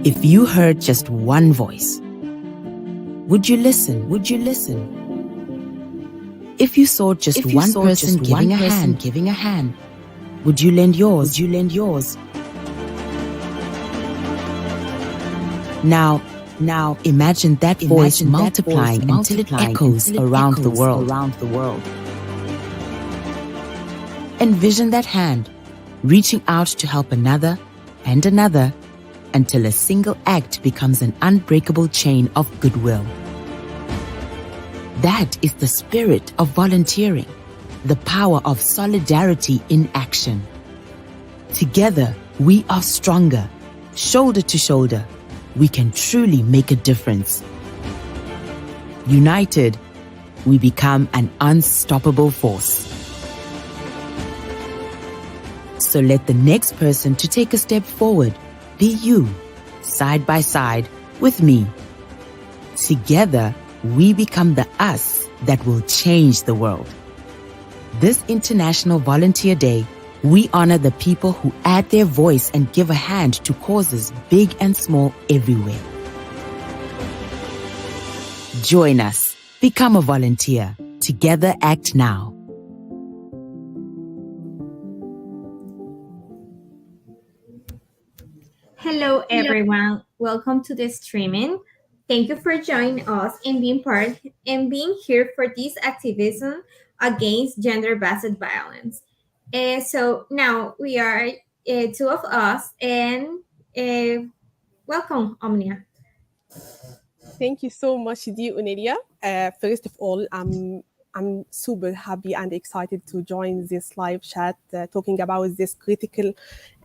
If you heard just one voice, would you listen? Would you listen? If you saw just one person giving a hand, would you lend yours? Would you lend yours? Now imagine that voice multiplying until it echoes around the world. Envision that hand reaching out to help another and another until a single act becomes an unbreakable chain of goodwill. That is the spirit of volunteering, the power of solidarity in action. Together, we are stronger. Shoulder to shoulder, we can truly make a difference. United, we become an unstoppable force. So let the next person to take a step forward be you, side by side with me. Together, we become the us that will change the world. This International Volunteer Day, we honor the people who add their voice and give a hand to causes big and small everywhere. Join us. Become a volunteer. Together, act now. Hello, everyone. Welcome to the streaming. Thank you for joining us and being here for this activism against gender-based violence. So now we are two of us, and welcome, Omnia. Thank you so much, dear Onelia. First of all, I'm super happy and excited to join this live chat talking about this critical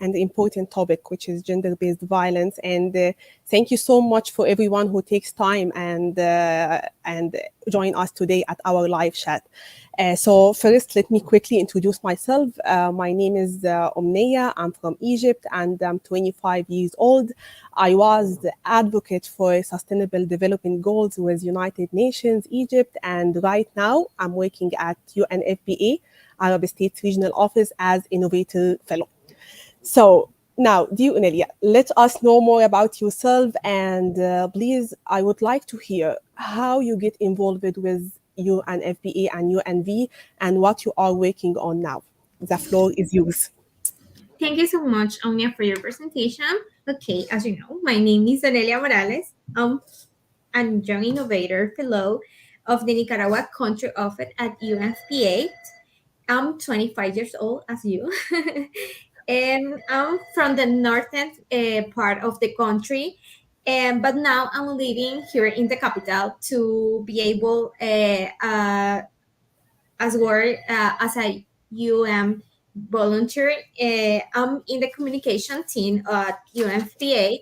and important topic, which is gender-based violence. And thank you so much for everyone who takes time and join us today at our live chat. So first, let me quickly introduce myself. My name is Onelia. I'm from Egypt and I'm 25 years old. I was the advocate for Sustainable Development Goals with United Nations Egypt, and right now I'm working at UNFPA, Arab States Regional Office, as Innovator Fellow. So now, dear Onelia, let us know more about yourself, and please, I would like to hear how you get involved with UNFPA and UNV and what you are working on now. The floor is yours. Thank you so much, Omnia, for your presentation. Okay, as you know, my name is Onelia Morales. I'm a Young Innovator Fellow of the Nicaragua Country Office at UNFPA. I'm 25 years old, as you. And I'm from the northern part of the country. But now I'm living here in the capital to be able as a volunteer. I'm in the communication team at UNFPA,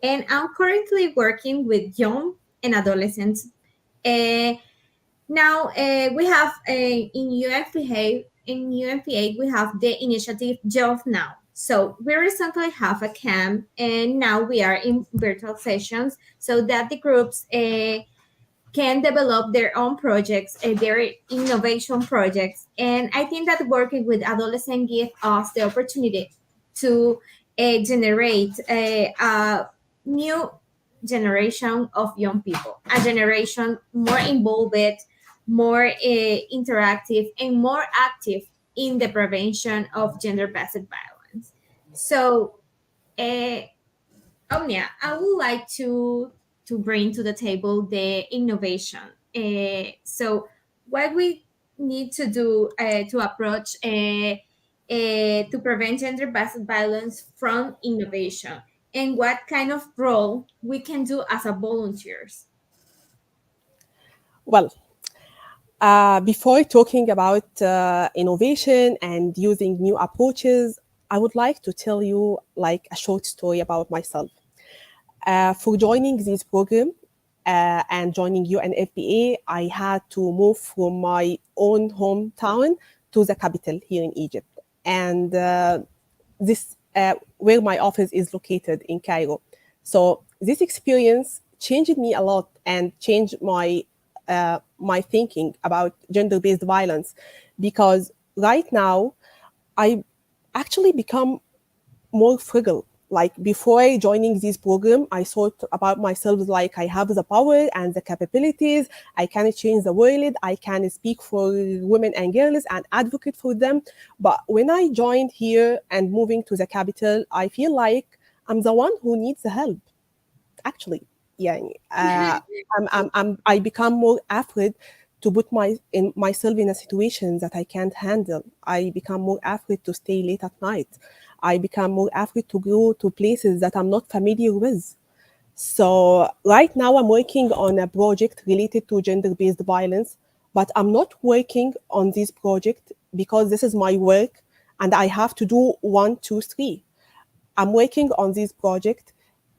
and I'm currently working with young and adolescents. Now we have in UNFPA we have the initiative Job Now. So we recently have a camp, and now we are in virtual sessions so that the groups can develop their own projects, their innovation projects. And I think that working with adolescents gives us the opportunity to generate a new generation of young people, a generation more involved, more interactive, and more active in the prevention of gender-based violence. So, Omnia, I would like to bring to the table the innovation. So, what we need to do to approach to prevent gender-based violence from innovation, and what kind of role we can do as a volunteers. Well, before talking about innovation and using new approaches, I would like to tell you like a short story about myself. For joining this program and joining UNFPA, I had to move from my own hometown to the capital here in Egypt. And this where my office is located in Cairo. So this experience changed me a lot and changed my my thinking about gender-based violence, because right now I actually become more frugal like before joining this program, I thought about myself like I have the power and the capabilities. I can change the world. I can speak for women and girls and advocate for them. But when I joined here and moving to the capital, I feel like I'm the one who needs the help. Actually, yeah, I become more afraid to put myself in a situation that I can't handle. I become more afraid to stay late at night. I become more afraid to go to places that I'm not familiar with. So right now I'm working on a project related to gender-based violence, but I'm not working on this project because this is my work and I have to do one, two, three. I'm working on this project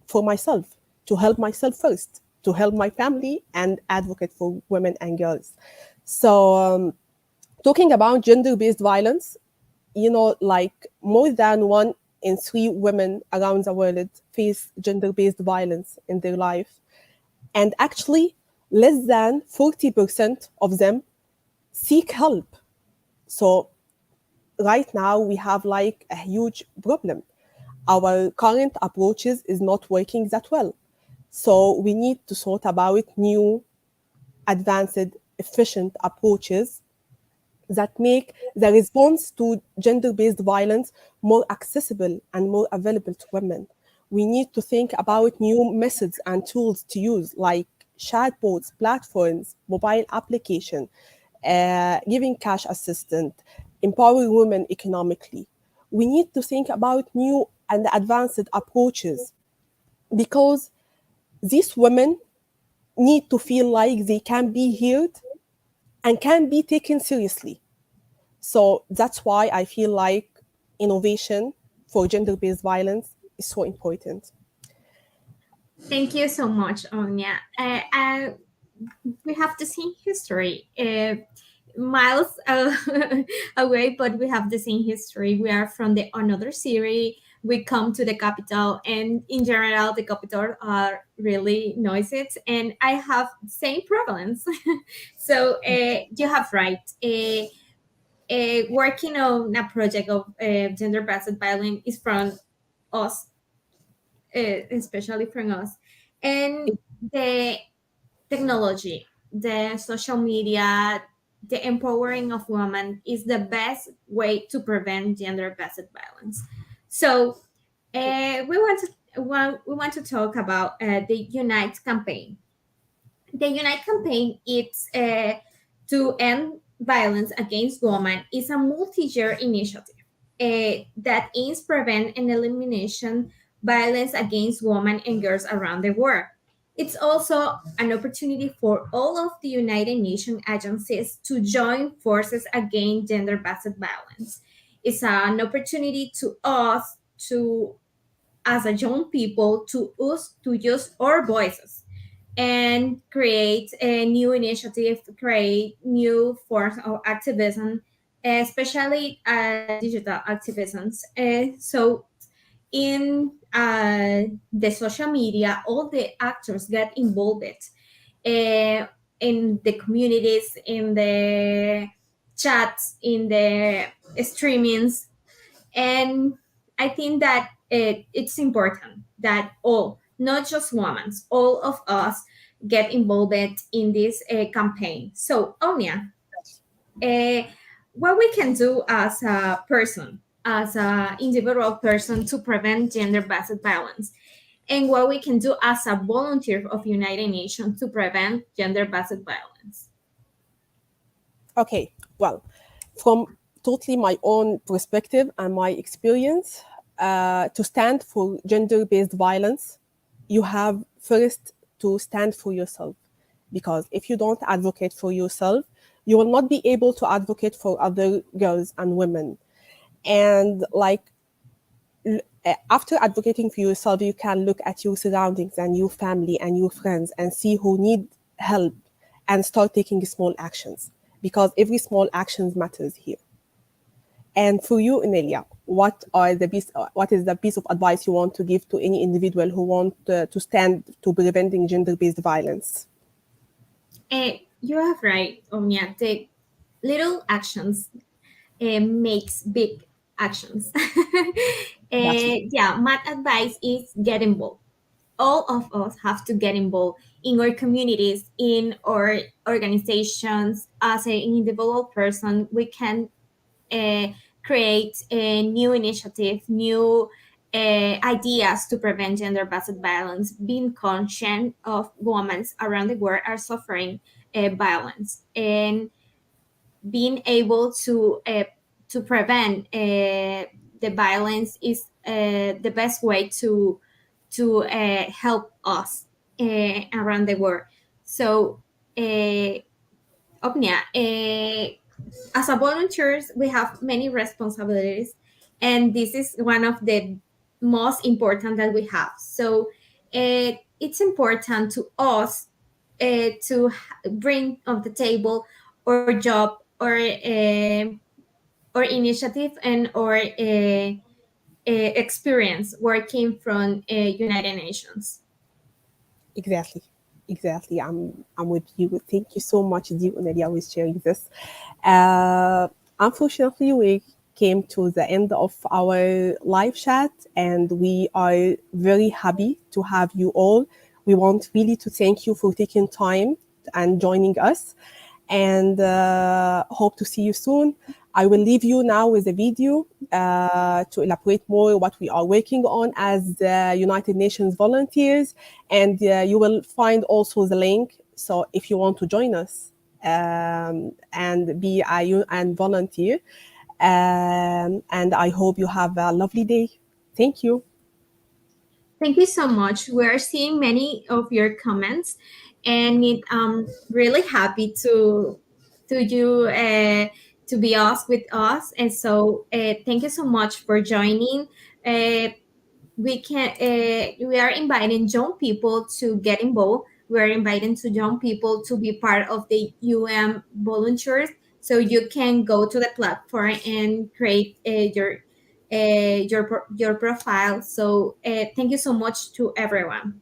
for myself, to help myself first, to help my family and advocate for women and girls. So, talking about gender based violence, like more than 1 in 3 women around the world face gender based violence in their life. And actually, less than 40% of them seek help. So, right now, we have like a huge problem. Our current approaches is not working that well. So we need to sort about new, advanced, efficient approaches that make the response to gender-based violence more accessible and more available to women. We need to think about new methods and tools to use, like chatbots, platforms, mobile application, giving cash assistance, empowering women economically. We need to think about new and advanced approaches because these women need to feel like they can be heard and can be taken seriously. So that's why I feel like innovation for gender based violence is so important. Thank you so much, Onya. We have the same history, miles away, but we have the same history. We are from the another city. We come to the capital, and in general, the capital are really noisy, and I have same problems. So you have right. Working on a project of gender-based violence is from us, especially from us, and the technology, the social media, the empowering of women is the best way to prevent gender-based violence. So we want to talk about the Unite campaign. The Unite campaign is to end violence against women is a multi-year initiative that aims prevent and elimination violence against women and girls around the world. It's also an opportunity for all of the United Nations agencies to join forces against gender-based violence. It's an opportunity to us to, as a young people, to us to use our voices and create a new initiative, create new forms of activism, especially digital activisms. So in the social media, all the actors get involved in the communities, in the chats, in the streamings, and I think that it's important that all, not just women, all of us get involved in this campaign. So, Onya, uh, what we can do as a person, as an individual person to prevent gender-based violence, and what we can do as a volunteer of United Nations to prevent gender-based violence. Okay, well, from totally my own perspective and my experience, to stand for gender based violence, you have first to stand for yourself. Because if you don't advocate for yourself, you will not be able to advocate for other girls and women. And like after advocating for yourself, you can look at your surroundings and your family and your friends and see who need help and start taking small actions because every small actions matters here. And for you, Onelia, what is the piece of advice you want to give to any individual who want to stand to preventing gender-based violence? You have right, Omnia. The little actions makes big actions. That's Yeah, my advice is get involved. All of us have to get involved in our communities, in our organizations. As an individual person, we can uh, create a new initiative, new ideas to prevent gender-based violence, being conscious of women around the world are suffering violence, and being able to prevent the violence is the best way to help us around the world. So, Omnia, as a volunteers, we have many responsibilities, and this is one of the most important that we have. So, it's important to us to bring on the table our job or initiative and or experience working from United Nations. exactly. Exactly. I'm with you. Thank you so much, Onelia, with sharing this. Unfortunately, we came to the end of our live chat, and we are very happy to have you all. We want really to thank you for taking time and joining us, and hope to see you soon. I will leave you now with a video to elaborate more what we are working on as United Nations volunteers, and you will find also the link. So if you want to join us and be a UN volunteer, and I hope you have a lovely day. Thank you. Thank you so much. We are seeing many of your comments, and I'm really happy to you to be us with us. And so, thank you so much for joining. We are inviting young people to get involved. We are inviting to young people to be part of the volunteers. So you can go to the platform and create your profile. So thank you so much to everyone.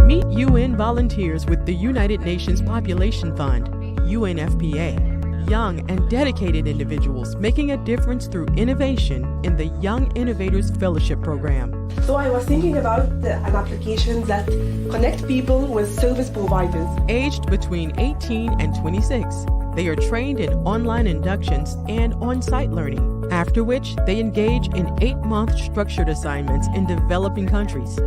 Meet UN volunteers with the United Nations Population Fund, UNFPA. Young and dedicated individuals making a difference through innovation in the Young Innovators Fellowship Program. So I was thinking about an application that connect people with service providers. Aged between 18 and 26, they are trained in online inductions and on-site learning, after which they engage in 8-month structured assignments in developing countries.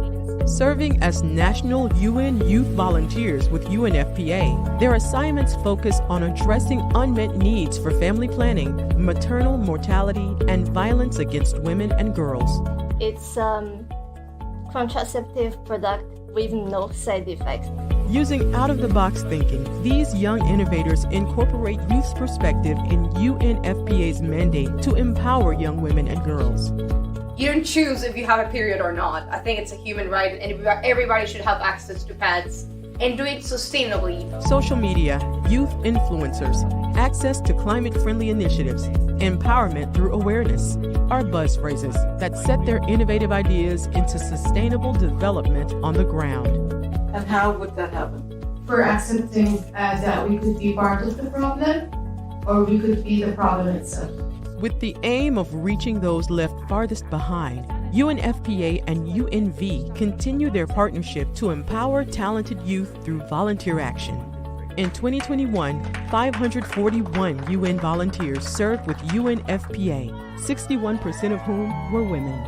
Serving as national UN youth volunteers with UNFPA, their assignments focus on addressing unmet needs for family planning, maternal mortality, and violence against women and girls. It's contraceptive product with no side effects. Using out-of-the-box thinking, these young innovators incorporate youth's perspective in UNFPA's mandate to empower young women and girls. You don't choose if you have a period or not. I think it's a human right, and everybody should have access to pads and do it sustainably. Social media, youth influencers, access to climate-friendly initiatives, empowerment through awareness are buzz phrases that set their innovative ideas into sustainable development on the ground. And how would that happen? For accepting that we could be part of the problem, or we could be the problem itself. With the aim of reaching those left farthest behind, UNFPA and UNV continue their partnership to empower talented youth through volunteer action. In 2021, 541 UN volunteers served with UNFPA, 61% of whom were women.